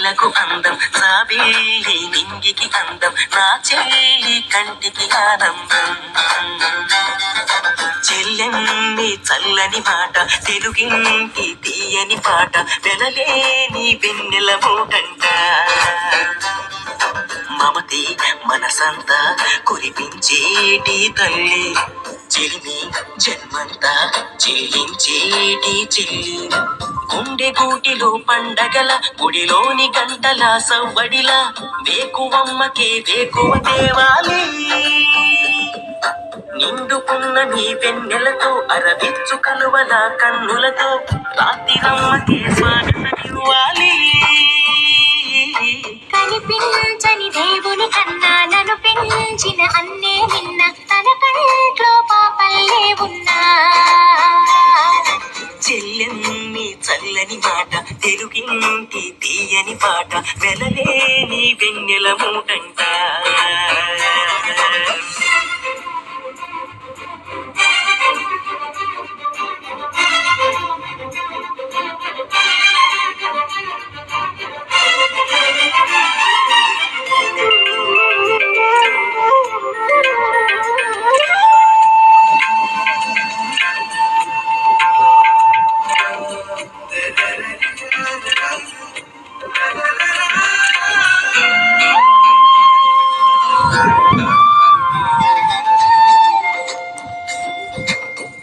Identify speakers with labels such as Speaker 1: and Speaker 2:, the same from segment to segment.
Speaker 1: నేలకు అందం జాబిల్లి నింగికి అందం నా చెల్లి కంటికి ఆనందం చెల్లెమ్మి చల్లని మాట తెలుగింటి తీయని పాట వెనలేని వెన్నెల మూటంట మమతే మనసంతా కురిపించేటి తల్లి చెలిమి జన్మంతా చెల్లించేటి చెల్లి గుండె గూటిలో పండగల గుడిలోని గంటల సవ్వడిల వేకువమ్మకే వేకువ తేవాలి నిండుకున్న నీ వెన్నెలతో అరవిచ్చు కలువల కన్నులతో రాత్రిరమ్మకే స్వాగతమివ్వాలి
Speaker 2: కనిపించని దేవుని కన్నా నన్ను పెంచిన అన్నే నిన్న తన కంట్లో పాపల్లే ఉన్నా
Speaker 1: చెల్లెమ్మి చల్లని మాట తెలుగింటి తీయని పాట వెలలేని వెన్నెల మూటంట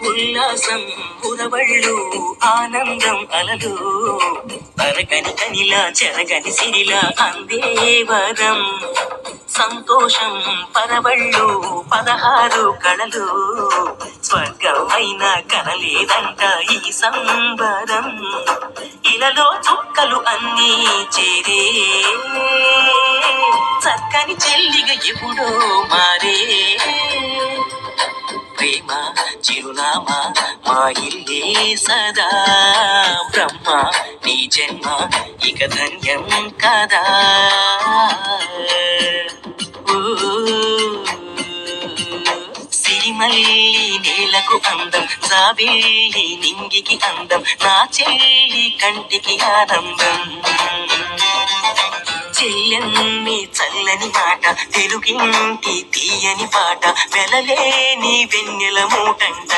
Speaker 1: ఉల్లాసం ఉరవళ్ళు ఆనందం అలలు తరగని కనిలా చెరగని సిరిలా అందే వరం సంతోషం పరవళ్ళు 16 కళలు స్వర్గమైన కనలేదంట ఈ సంబరం ఇలలో చుక్కలు అన్నీ చేరే చక్కని చెల్లిగా ఎప్పుడో మారే ప్రేమ చిరునామా మా ఇల్లే సదా బ్రహ్మ నీ జన్మ ఇక ధన్యం కదా సిరిమల్లి నేలకు అందం జాబిల్లి నింగికి అందం నా చెల్లి కంటికి ఆనందం చెల్లెమ్మి చల్లని మాట తెలుగింటి తీయని పాట వెలలేని వెన్నెల మూటంట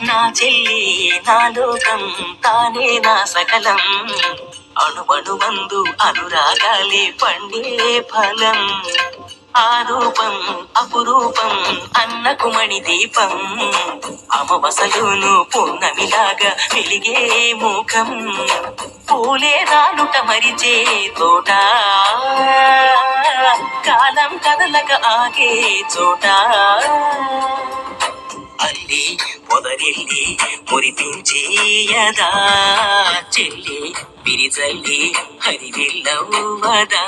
Speaker 1: నా చెల్లి నా లోకం తానే నా సకలం అణువణువందు అనురాగాలే పండే ఫలం ఆరూపం అపురూపం అన్నకు మణి దీపం అమవసలోను పున్నమిలాగా వెలిగే ముఖం పూలే రాలుట మరిచే తోట కాలం కదలక ఆగే చోట అల్లి పొదరిల్లి మురిపించేయదా చెల్లి విరిజల్లి హరివిల్లవ్వదా